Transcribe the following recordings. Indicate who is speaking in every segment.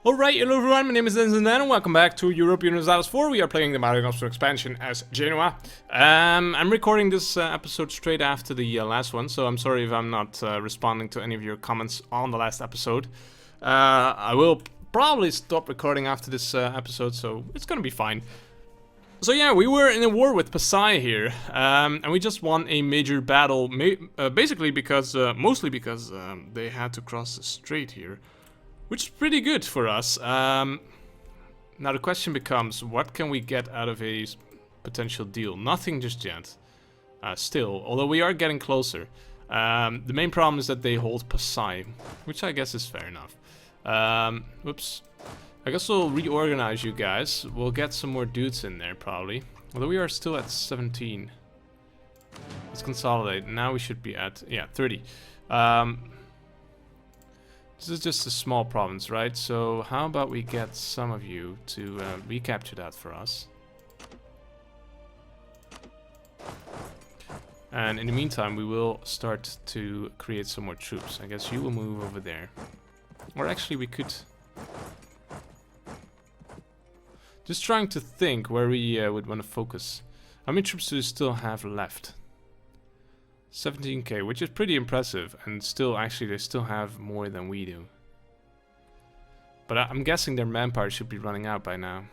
Speaker 1: Alright, hello everyone, my name is Denizen and welcome back to Europa Universalis 4. We are playing the Mare Nostrum expansion as Genoa. I'm recording this episode straight after the last one, so I'm sorry if I'm not responding to any of your comments on the last episode. I will probably stop recording after this episode, so it's gonna be fine. So yeah, we were in a war with Pasai here, and we just won a major battle, basically because, mostly because they had to cross the strait here. Which is pretty good for us. Now the question becomes, what can we get out of a potential deal? Nothing just yet. Still, although we are getting closer. The main problem is that they hold Pasai, which I guess is fair enough. Whoops. I guess we'll reorganize you guys. We'll get some more dudes in there probably. Although we are still at 17. Let's consolidate. Now we should be at, yeah, 30. This is just a small province, right? So how about we get some of you to recapture that for us. And in the meantime, we will start to create some more troops. I guess you will move over there. Or actually, we could... Just trying to think where we would want to focus. How many troops do we still have left? 17k, which is pretty impressive, and still, actually, they still have more than we do. But I'm guessing their manpower should be running out by now.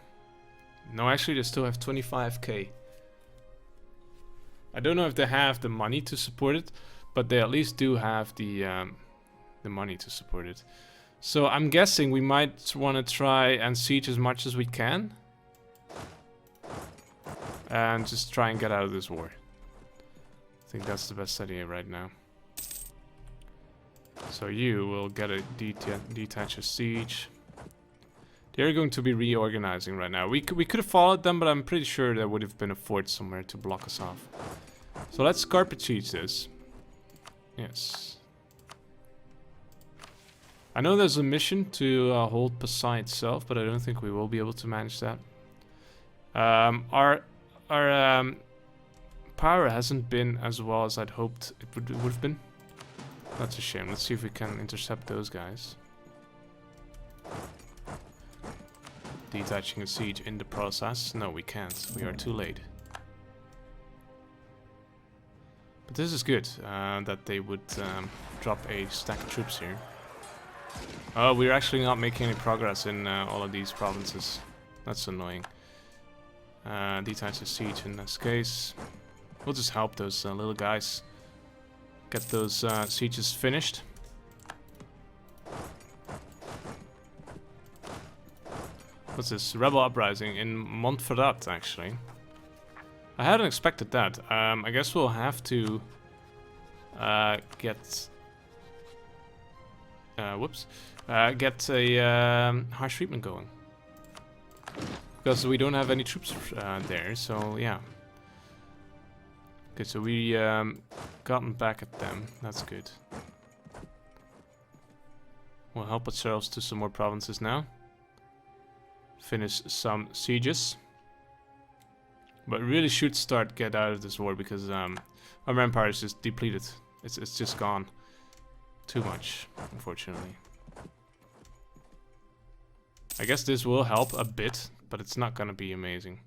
Speaker 1: No, actually, they still have 25k. I don't know if they have the money to support it, but they at least do have the money to support it. So I'm guessing we might want to try and siege as much as we can, and just try and get out of this war. I think that's the best idea right now. So you will get a detach a siege. They're going to be reorganizing right now. We could have followed them, but I'm pretty sure there would have been a fort somewhere to block us off. So let's carpet siege this. Yes. I know there's a mission to hold Pasai itself, but I don't think we will be able to manage that. Our power hasn't been as well as I'd hoped it would have been. That's a shame. Let's see if we can intercept those guys. Detaching a siege in the process. No, we can't. We are too late. But this is good, that they would drop a stack of troops here. Oh, we're actually not making any progress in all of these provinces. That's annoying. Detach a siege in this case. We'll just help those little guys get those sieges finished. What's this? Rebel uprising in Montferrat, actually. I hadn't expected that. I guess we'll have to get... get a harsh treatment going. Because we don't have any troops there, so yeah. Okay, so we gotten back at them. That's good. We'll help ourselves to some more provinces now. Finish some sieges. But we really should get out of this war because our manpower is just depleted. It's just gone. Too much, unfortunately. I guess this will help a bit, but it's not gonna be amazing.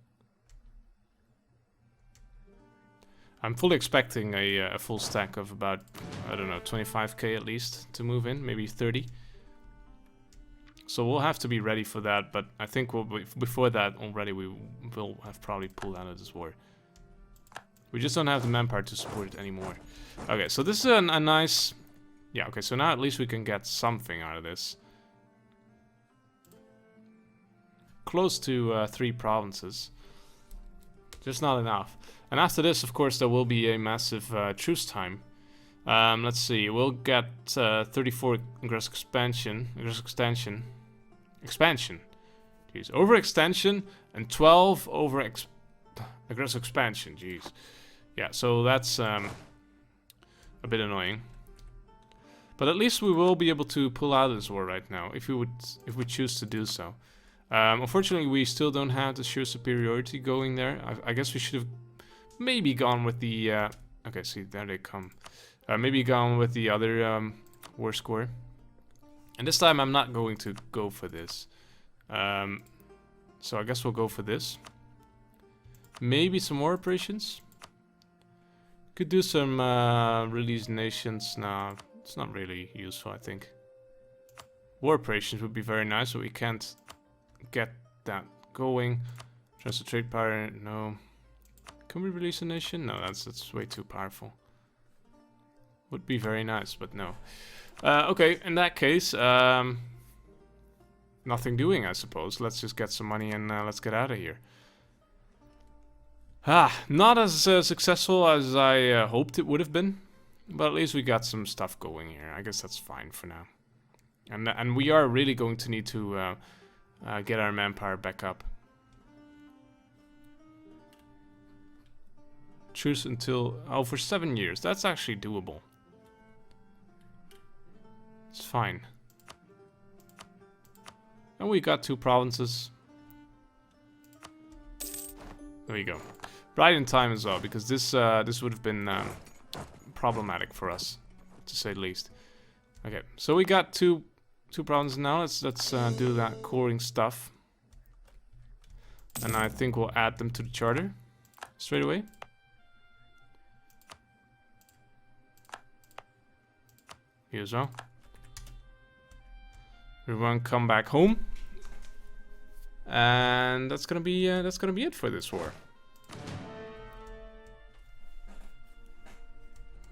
Speaker 1: I'm fully expecting a full stack of about, I don't know, 25k at least to move in, maybe 30. So we'll have to be ready for that, but I think before that already we will have probably pulled out of this war. We just don't have the manpower to support it anymore. Okay, so this is a nice... Yeah, okay, so now at least we can get something out of this. Close to 3 provinces. Just not enough. And after this, of course, there will be a massive truce time. Let's see, we'll get 34 aggressive expansion. Jeez, overextension and 12 aggressive expansion. Jeez. Yeah, so that's a bit annoying. But at least we will be able to pull out of this war right now, if we choose to do so. Unfortunately, we still don't have the sheer superiority going there. I guess we should have maybe gone with the... okay, see, there they come. Maybe gone with the other war score. And this time I'm not going to go for this. So I guess we'll go for this. Maybe some more operations. Could do some release nations. No, it's not really useful, I think. War operations would be very nice, but we can't get that going. Transfer trade power, no. Can we release a nation? No, that's way too powerful. Would be very nice, but no. Okay, in that case, nothing doing, I suppose. Let's just get some money and let's get out of here. Not as successful as I hoped it would have been, but at least we got some stuff going here. I guess that's fine for now. And we are really going to need to get our manpower back up. Truce until for 7 years. That's actually doable. It's fine. And we got 2 provinces. There we go. Right in time as well, because this would have been problematic for us, to say the least. Okay, so we got two provinces now. Let's do that coring stuff, and I think we'll add them to the charter straight away. Here as well. Everyone come back home, and that's gonna be it for this war.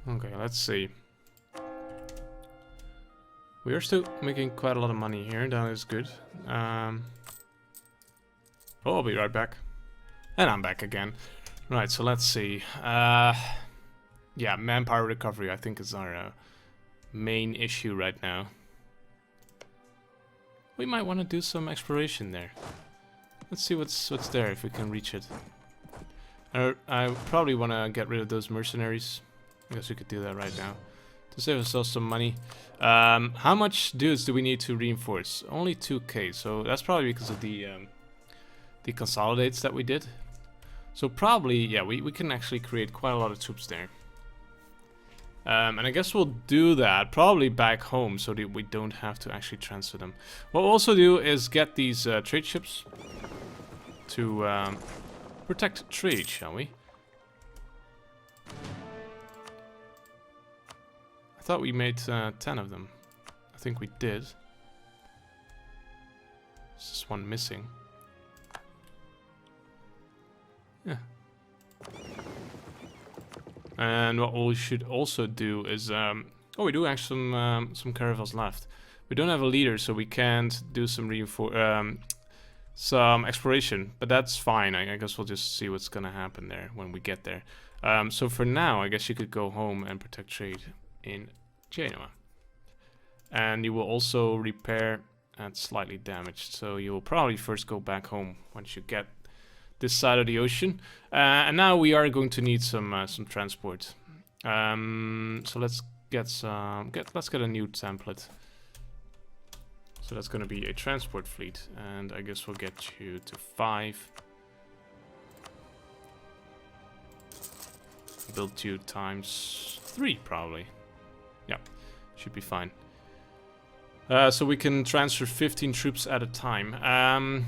Speaker 1: Okay, let's see. We are still making quite a lot of money here. That is good. Oh, I'll be right back. And I'm back again. Right, so let's see. Yeah, manpower recovery, I think, is our main issue right now. We might want to do some exploration there. Let's see what's there, if we can reach it. I probably want to get rid of those mercenaries. I guess we could do that right now to save ourselves some money. How much dudes do we need to reinforce? Only 2k, so that's probably because of the consolidates that we did. So probably, yeah, we can actually create quite a lot of troops there. And I guess we'll do that probably back home so that we don't have to actually transfer them. What we'll also do is get these trade ships to protect trade, shall we? I thought we made 10 of them. I think we did. There's just one missing. Yeah. And what we should also do is, oh, we do have some caravels left. We don't have a leader, so we can't do some some exploration, but that's fine. I guess we'll just see what's gonna happen there when we get there. So for now, I guess you could go home and protect trade in Genoa. And you will also repair and slightly damaged. So you will probably first go back home once you get this side of the ocean. And now we are going to need some transport. So let's get let's get a new template. So that's going to be a transport fleet, and I guess we'll get you to 5. Build you times 3 probably. Yeah, should be fine. So we can transfer 15 troops at a time.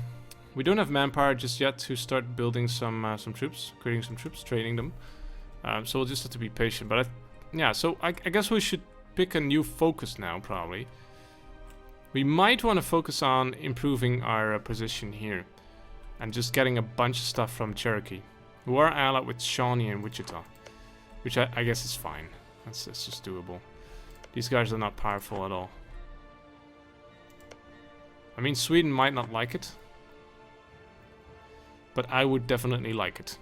Speaker 1: We don't have manpower just yet to start building some troops, creating some troops, training them. So we'll just have to be patient. But yeah, so I guess we should pick a new focus now, probably. We might want to focus on improving our position here, and just getting a bunch of stuff from Cherokee, who are allied with Shawnee and Wichita, which I guess is fine. That's just doable. These guys are not powerful at all. I mean, Sweden might not like it, but I would definitely like it.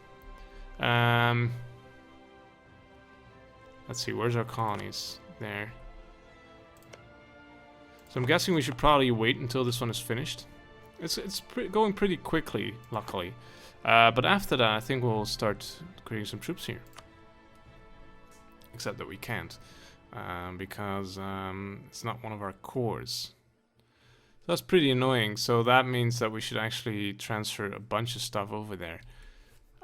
Speaker 1: Let's see, where's our colonies? There. So I'm guessing we should probably wait until this one is finished. It's going pretty quickly, luckily. But after that, I think we'll start creating some troops here. Except that we can't, because it's not one of our cores. So that's pretty annoying. So that means that we should actually transfer a bunch of stuff over there.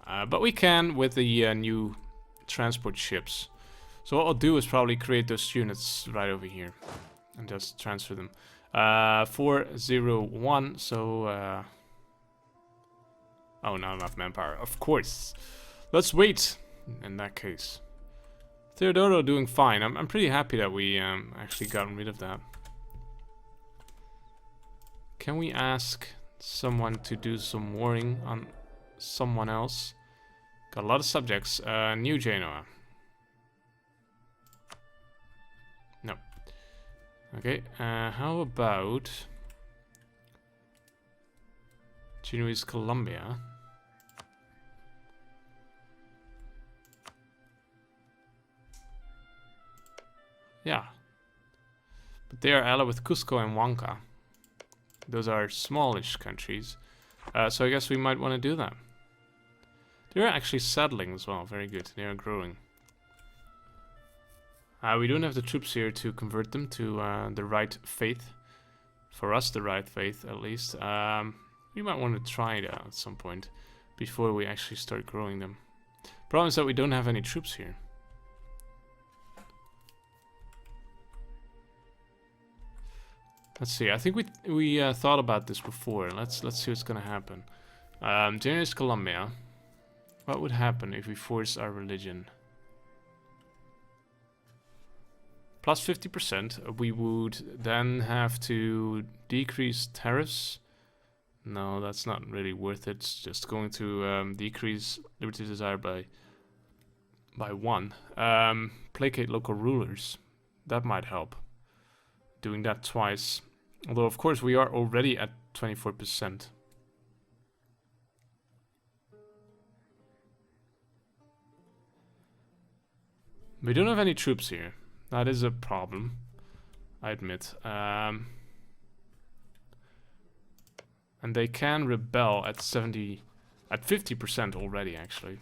Speaker 1: But we can with the new transport ships. So what I'll do is probably create those units right over here and just transfer them. 401. So oh, not enough manpower. Of course. Let's wait. In that case, Theodoro doing fine. I'm pretty happy that we actually got rid of that. Can we ask someone to do some warring on someone else? Got a lot of subjects. New Genoa. No. Okay. How about Genoese Colombia? Yeah. But they are allied with Cusco and Huanca. Those are smallish countries. So I guess we might want to do that. They're actually settling as well. Very good. They are growing. We don't have the troops here to convert them to the right faith. For us, the right faith, at least. We might want to try that at some point before we actually start growing them. Problem is that we don't have any troops here. Let's see. I think we thought about this before. Let's see what's gonna happen. Genoese Colombia. What would happen if we force our religion? Plus 50%. We would then have to decrease tariffs. No, that's not really worth it. It's just going to decrease liberty desire by 1. Placate local rulers. That might help. Doing that twice. Although, of course, we are already at 24%. We don't have any troops here. That is a problem, I admit. And they can rebel at 50% already, actually.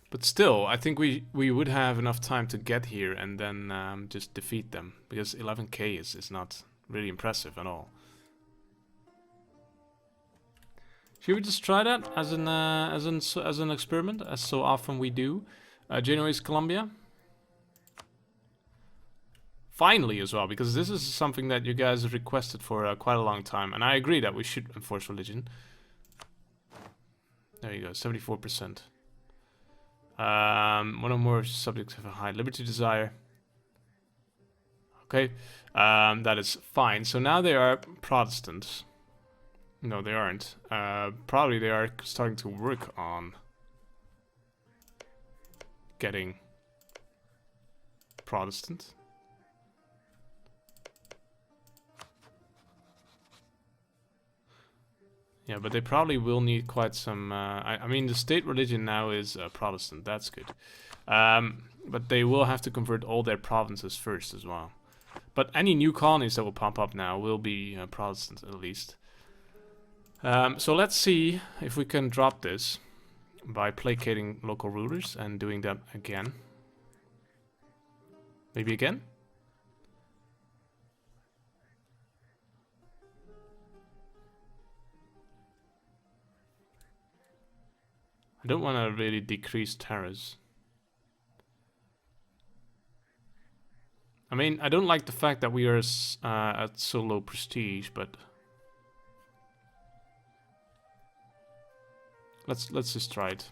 Speaker 1: But still, I think we would have enough time to get here and then just defeat them, because 11k is not really impressive at all. Should we just try that as an experiment, as so often we do? Genoese Colombia. Finally, as well, because this is something that you guys have requested for quite a long time, and I agree that we should enforce religion. There you go, 74%. One or more subjects have a high liberty desire. Okay, that is fine. So now they are Protestants. No, they aren't. Probably they are starting to work on getting Protestant. Yeah, but they probably will need quite some... I mean, the state religion now is Protestant. That's good. But they will have to convert all their provinces first as well. But any new colonies that will pop up now will be Protestant, at least. So let's see if we can drop this by placating local rulers and doing that again. Maybe again? I don't want to really decrease tariffs. I mean, I don't like the fact that we are at so low prestige, but let's just try it.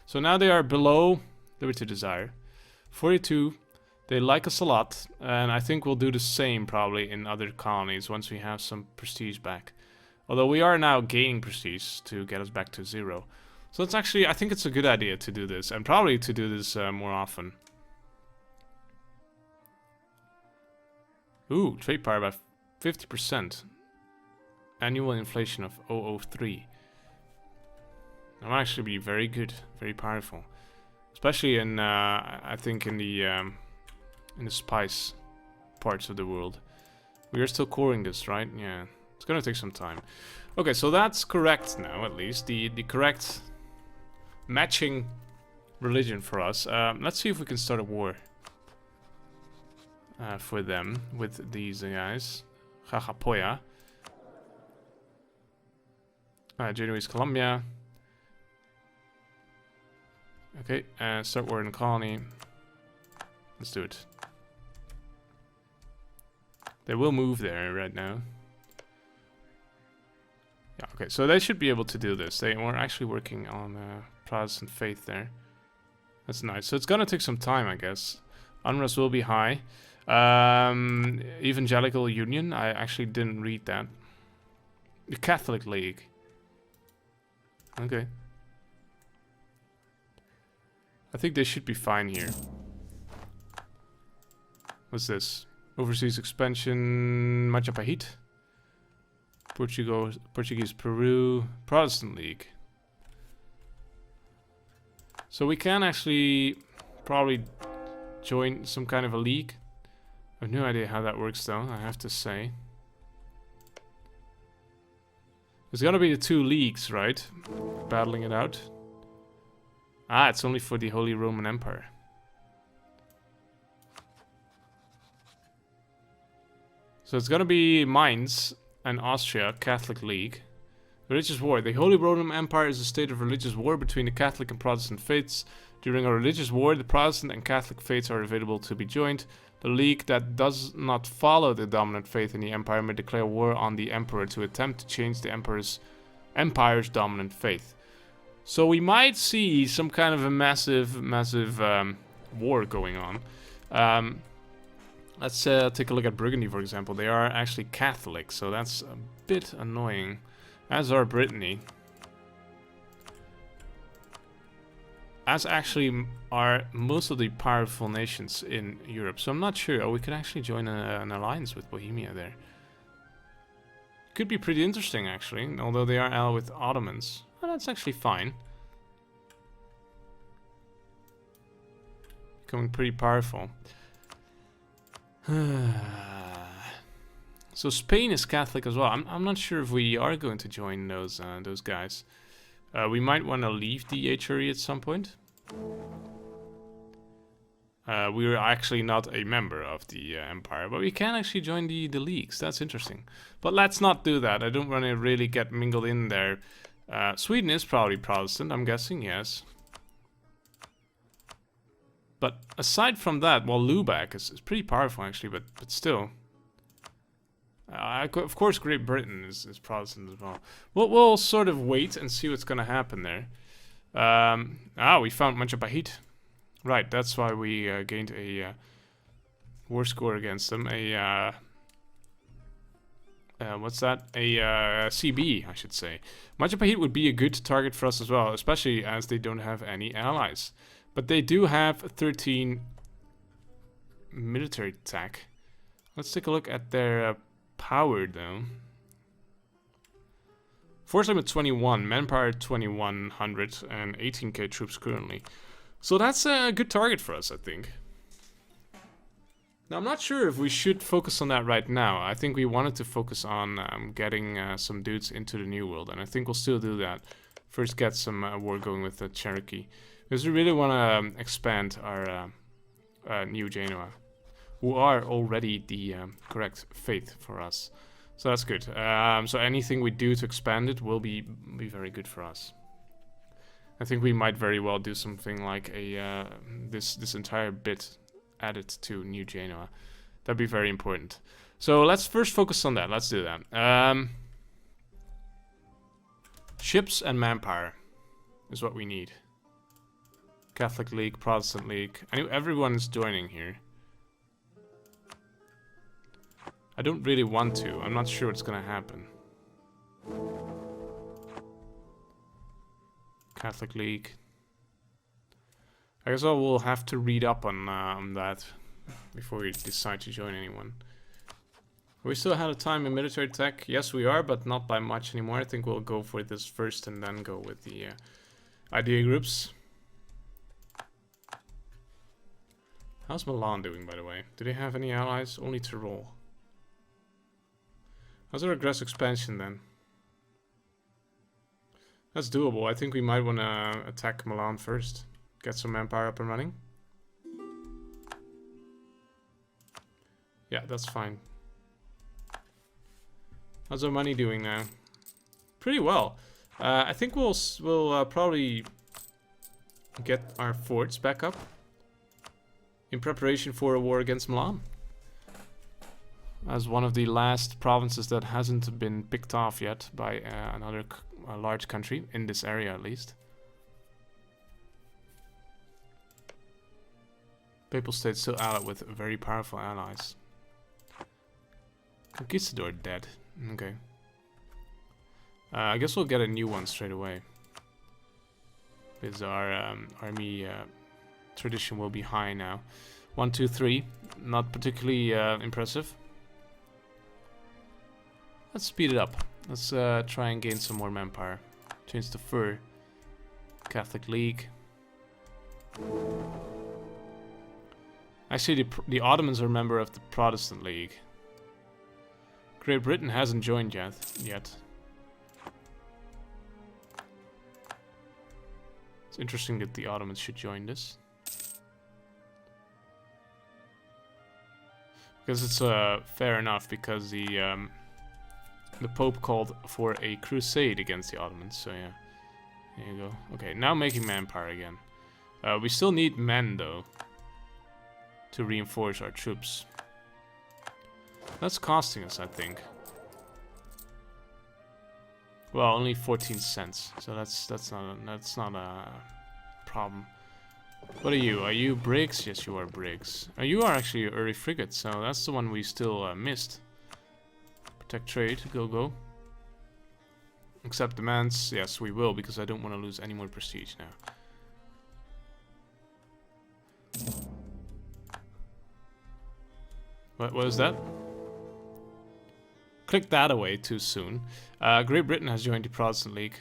Speaker 1: So now they are below liberty desire. 42. They like us a lot, and I think we'll do the same probably in other colonies once we have some prestige back. Although we are now gaining prestige to get us back to 0. So it's actually, I think it's a good idea to do this, and probably to do this more often. Ooh, trade power by 50%. Annual inflation of 0.003. That might actually be very good, very powerful. Especially in, I think in the spice parts of the world. We are still coring this, right? Yeah, it's gonna take some time. Okay, so that's correct now, at least. The correct matching religion for us. Let's see if we can start a war for them with these guys. Jajapoya. Genoese Colombia. Okay, start war in the colony. Let's do it. They will move there right now. Yeah, okay, so they should be able to do this. They were actually working on Protestant faith there. That's nice. So it's gonna take some time, I guess. Unrest will be high. Evangelical Union, I actually didn't read that. The Catholic League. Okay. I think they should be fine here. What's this? Overseas expansion, Majapahit. Portuguese Peru, Protestant League. So we can actually probably join some kind of a league. I have no idea how that works though, I have to say. There's gonna be the two leagues, right? Battling it out. Ah, it's only for the Holy Roman Empire. So it's gonna be Mainz and Austria, Catholic League. Religious war. The Holy Roman Empire is a state of religious war between the Catholic and Protestant faiths. During a religious war, the Protestant and Catholic faiths are available to be joined. The league that does not follow the dominant faith in the empire may declare war on the emperor to attempt to change the empire's dominant faith. So we might see some kind of a massive war going on. Let's take a look at Burgundy, for example. They are actually Catholic, so that's a bit annoying. As are Brittany. As actually are most of the powerful nations in Europe. So I'm not sure. Oh, we could actually join an alliance with Bohemia there. Could be pretty interesting, actually. Although they are allied with Ottomans. Well, that's actually fine. Becoming pretty powerful. So Spain is Catholic as well. I'm not sure if we are going to join those guys. We might want to leave the HRE at some point. We're actually not a member of the empire, but we can actually join the leagues. That's interesting. But let's not do that. I don't want to really get mingled in there. Sweden is probably Protestant, I'm guessing, yes. But aside from that, well, Lubeck is pretty powerful actually, but still. Of course, Great Britain is Protestant as well. We'll sort of wait and see what's going to happen there. We found Majapahit. Right, that's why we gained a war score against them. What's that? A CB, I should say. Majapahit would be a good target for us as well, especially as they don't have any allies. But they do have 13 military attack. Let's take a look at their power, though. Force limit 21, manpower 2100, and 18k troops currently. So that's a good target for us, I think. Now, I'm not sure if we should focus on that right now. I think we wanted to focus on getting some dudes into the New World, and I think we'll still do that. First, get some war going with the Cherokee. Because we really want to expand our New Genoa, who are already the correct faith for us. So that's good. So anything we do to expand it will be very good for us. I think we might very well do something like a this entire bit added to New Genoa. That'd be very important. So let's first focus on that. Let's do that. Ships and manpower is what we need. Catholic League, Protestant League. I know everyone is joining here. I don't really want to. I'm not sure what's gonna happen. Catholic League. I guess I will have to read up on that before we decide to join anyone. Are we still ahead of time in military tech? Yes, we are, but not by much anymore. I think we'll go for this first and then go with the idea groups. How's Milan doing, by the way? Do they have any allies? Only Tyrol. How's our aggressive expansion then? That's doable. I think we might want to attack Milan first. Get some manpower up and running. Yeah, that's fine. How's our money doing now? Pretty well. I think we'll probably get our forts back up in preparation for a war against Milan. as one of the last provinces that hasn't been picked off yet by another large country, in this area at least. Papal State still allied with very powerful allies. Conquistador dead. Okay. I guess we'll get a new one straight away. Because our army tradition will be high now. 1, 2, 3. Not particularly impressive. Let's speed it up. Let's try and gain some more manpower. Change the fur. Catholic League. Actually, the Ottomans are a member of the Protestant League. Great Britain hasn't joined yet. It's interesting that the Ottomans should join this. Because it's fair enough, because the Pope called for a crusade against the Ottomans, so yeah. There you go. Okay, now making manpower again. We still need men, though, to reinforce our troops. That's costing us, I think. Well, only 14 cents, so that's not a problem. What are you? Are you brigs? Yes, you are brigs. You are actually early frigate, so that's the one we still missed. Protect trade, go. Accept demands. Yes, we will, because I don't want to lose any more prestige now. What was that? Click that away too soon. Great Britain has joined the Protestant League.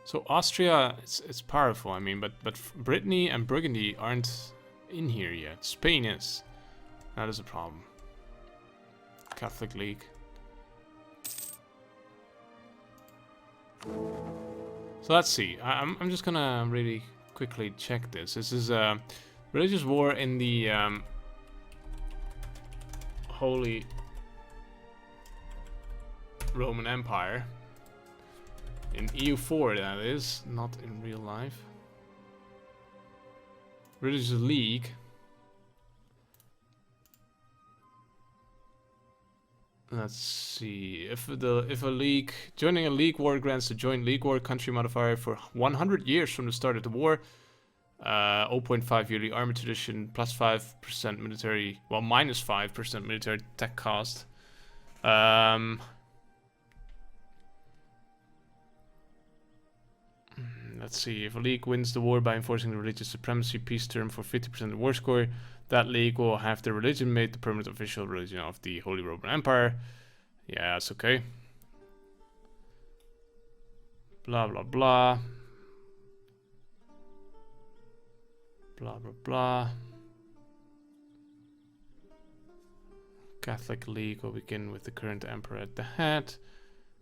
Speaker 1: So Austria, it's powerful, I mean, but Brittany and Burgundy aren't in here yet. Spain is. That is a problem. Catholic League. So let's see. I'm just gonna really quickly check this. This is a religious war in the Holy Roman Empire. In EU4, that is, not in real life. Religious League. Let's see. If a league joining a league war grants the joint league war country modifier for 100 years from the start of the war. 0.5 yearly army tradition, plus 5% military, well, minus 5% military tech cost. Let's see. If a league wins the war by enforcing the religious supremacy peace term for 50% of the war score, that league will have their religion made the permanent official religion of the Holy Roman Empire. Yeah, that's okay. Blah, blah, blah. Blah, blah, blah. Catholic League will begin with the current emperor at the head.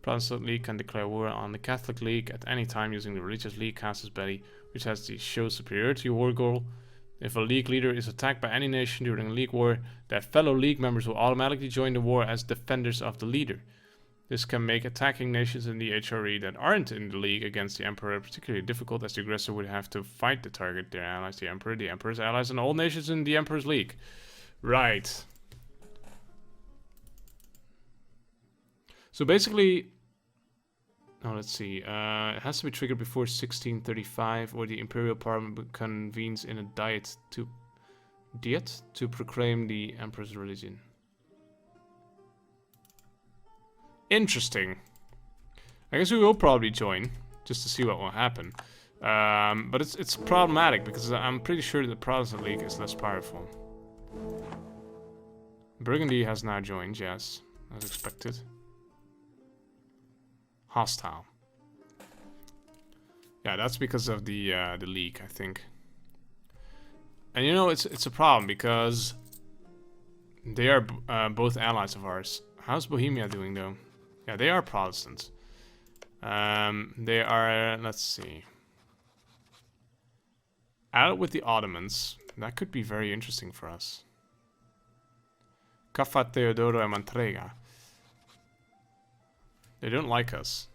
Speaker 1: Protestant League can declare war on the Catholic League at any time using the Religious League casus belli, which has the show superiority war goal. If a league leader is attacked by any nation during a league war, their fellow league members will automatically join the war as defenders of the leader. This can make attacking nations in the HRE that aren't in the league against the emperor particularly difficult, as the aggressor would have to fight the target, their allies, the emperor's allies, and all nations in the emperor's league. Right. So basically, oh, let's see. It has to be triggered before 1635, or the imperial parliament convenes in a diet to proclaim the emperor's religion. Interesting. I guess we will probably join just to see what will happen. But it's problematic because I'm pretty sure the Protestant League is less powerful. Burgundy has now joined, yes, as expected. Hostile. Yeah, that's because of the league, I think. And you know, it's a problem because they are both allies of ours. How's Bohemia doing though? Yeah, they are Protestants. They are, let's see, out with the Ottomans. That could be very interesting for us. Caffa Teodoro e Mantrega. They don't like us.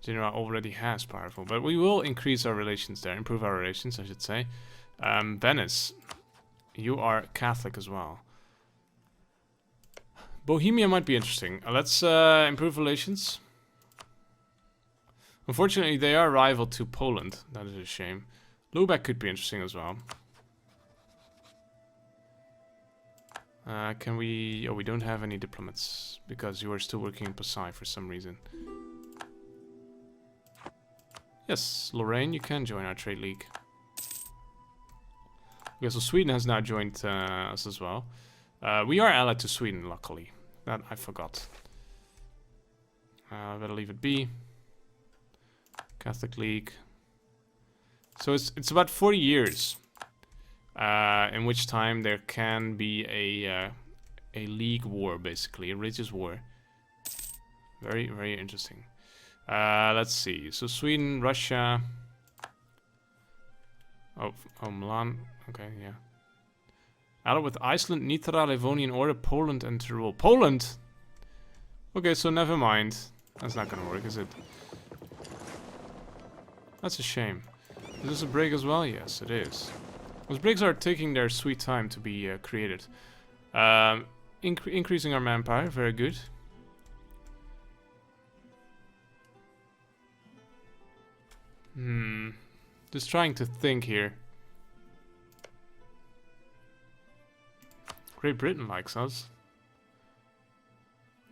Speaker 1: Genoa already has powerful, but we will increase our relations there, improve our relations, I should say. Venice, you are Catholic as well. Bohemia might be interesting. Let's improve relations. Unfortunately, they are rival to Poland. That is a shame. Lubeck could be interesting as well. Can we... Oh, we don't have any diplomats. Because you are still working in Pasai for some reason. Yes, Lorraine, you can join our trade league. Okay, so Sweden has now joined us as well. We are allied to Sweden, luckily. That I forgot. Better leave it be. Catholic League. So it's about 40 years, in which time there can be a league war, basically a religious war. Very, very interesting. Let's see. So Sweden, Russia. Oh, Milan. Okay, yeah. Allied with Iceland, Nitra, Livonian Order, Poland, and Tyrol. Poland. Okay, so never mind. That's not gonna work, is it? That's a shame. Is this a break as well? Yes, it is. Those breaks are taking their sweet time to be created. Increasing our manpower, very good. Just trying to think here. Great Britain likes us.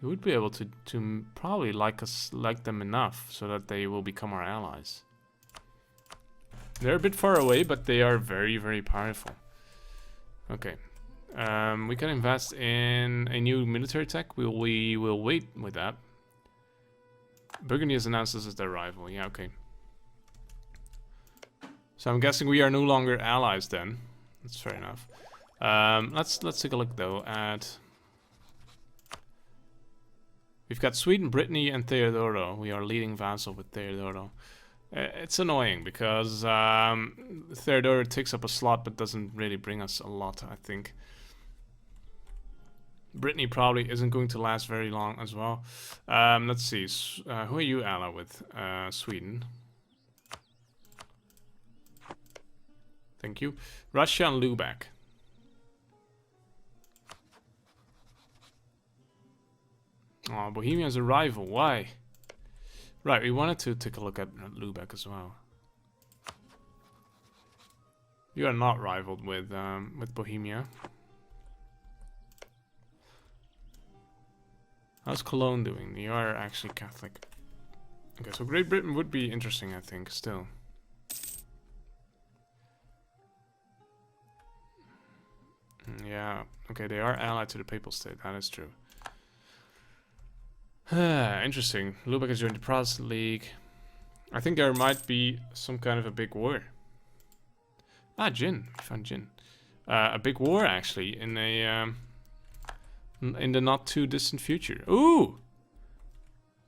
Speaker 1: We would be able to probably like them enough so that they will become our allies. They're a bit far away, but they are very, very powerful. Okay. We can invest in a new military tech. We will wait with that. Burgundy has announced this as their rival. Yeah, okay. So I'm guessing we are no longer allies then. That's fair enough. Let's take a look though at... We've got Sweden, Brittany, and Theodoro. We are leading vassal with Theodoro. It's annoying because Theodoro takes up a slot but doesn't really bring us a lot, I think. Brittany probably isn't going to last very long as well. Let's see. Who are you allied with? Sweden. Thank you. Russia and Lubeck. Oh, Bohemia is a rival. Why? Right, we wanted to take a look at Lubeck as well. You are not rivaled with Bohemia. How's Cologne doing? You are actually Catholic. Okay, so Great Britain would be interesting, I think, still. Yeah, okay, they are allied to the Papal State, that is true. Interesting. Lubeck has joined the Protestant League. I think there might be some kind of a big war. Ah, gin. We found gin. A big war, actually, in a in the not too distant future. Ooh!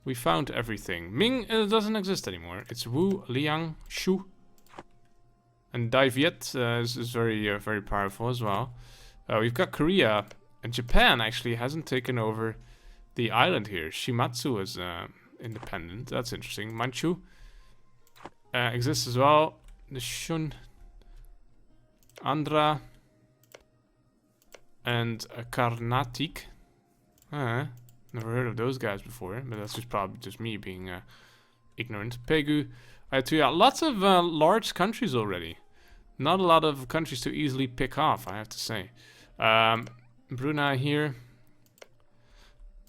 Speaker 1: We found everything. Ming doesn't exist anymore. It's Wu, Liang, Shu. And Dai Viet is very, very powerful as well. We've got Korea. And Japan actually hasn't taken over the island here. Shimatsu is independent. That's interesting. Manchu exists as well. The Shun, Andhra, and Karnataka. Never heard of those guys before, but that's just probably just me being ignorant. Pegu, Ayutthaya. Lots of large countries already. Not a lot of countries to easily pick off, I have to say. Brunei here.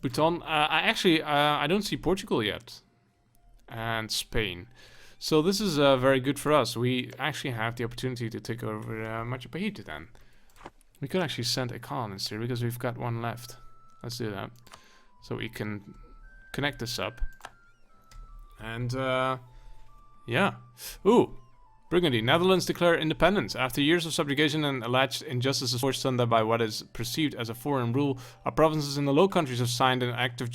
Speaker 1: Bhutan. I don't see Portugal yet. And Spain. So this is very good for us. We actually have the opportunity to take over Machu Picchu then. We could actually send a colonist here because we've got one left. Let's do that. So we can connect this up. And yeah. Ooh. Burgundy. Netherlands declare independence. After years of subjugation and alleged injustices forced on them by what is perceived as a foreign rule, our provinces in the Low Countries have signed an act of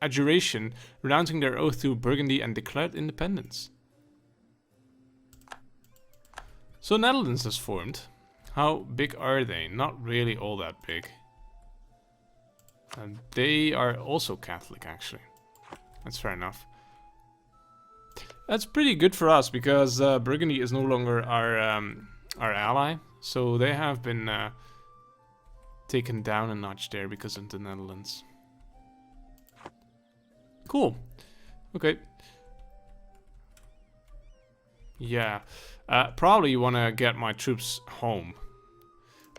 Speaker 1: adjuration, renouncing their oath to Burgundy and declared independence. So Netherlands has formed. How big are they? Not really all that big. And they are also Catholic, actually. That's fair enough. That's pretty good for us because Burgundy is no longer our our ally. So they have been taken down a notch there because of the Netherlands. Cool. Okay. Yeah. Probably want to get my troops home.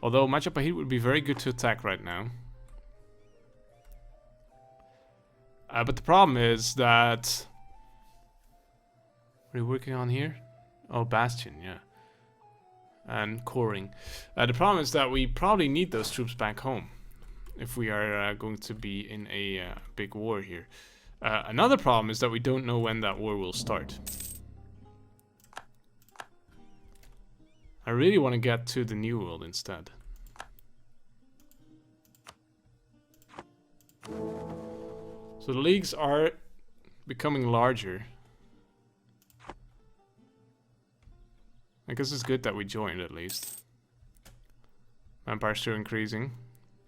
Speaker 1: Although Majapahit would be very good to attack right now. But the problem is that... What are we working on here? Oh, Bastion, yeah. And coring. The problem is that we probably need those troops back home. If we are going to be in a big war here. Another problem is that we don't know when that war will start. I really want to get to the New World instead. So the leagues are becoming larger. I guess it's good that we joined at least. Empire still increasing.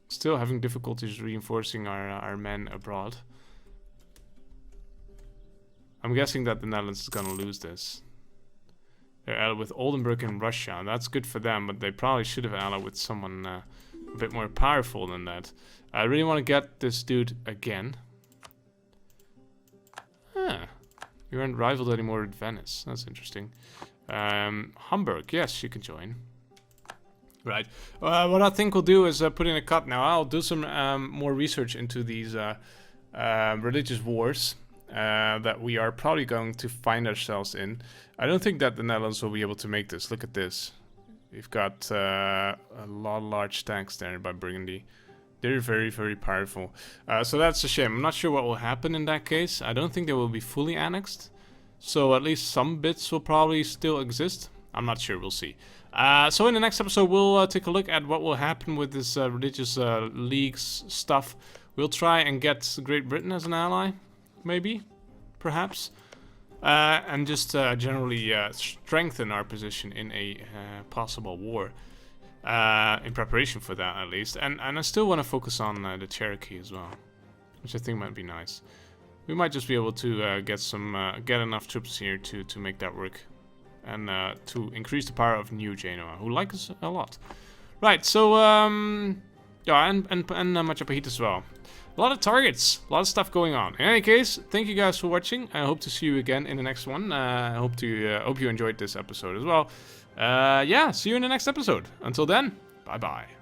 Speaker 1: Still having difficulties reinforcing our men abroad. I'm guessing that the Netherlands is gonna lose this. They're allied with Oldenburg and Russia. That's good for them, but they probably should have allied with someone a bit more powerful than that. I really want to get this dude again. Ah, you aren't rivaled anymore with Venice. That's interesting. Hamburg, yes, you can join. Right. What I think we'll do is put in a cut now. I'll do some more research into these religious wars that we are probably going to find ourselves in. I don't think that the Netherlands will be able to make this. Look at this. We've got a lot of large tanks there by Burgundy. They're very, very powerful. So that's a shame. I'm not sure what will happen in that case. I don't think they will be fully annexed. So at least some bits will probably still exist. I'm not sure. We'll see. So in the next episode, we'll take a look at what will happen with this religious leagues stuff. We'll try and get Great Britain as an ally. Maybe. Perhaps. And just generally strengthen our position in a possible war. In preparation for that, at least. And I still want to focus on the Cherokee as well. Which I think might be nice. We might just be able to get enough troops here to make that work. And to increase the power of New Genoa, who like us a lot. Right, so, yeah, and Majapahit as well. A lot of targets, a lot of stuff going on. In any case, thank you guys for watching. I hope to see you again in the next one. I hope you enjoyed this episode as well. Yeah, see you in the next episode. Until then, bye-bye.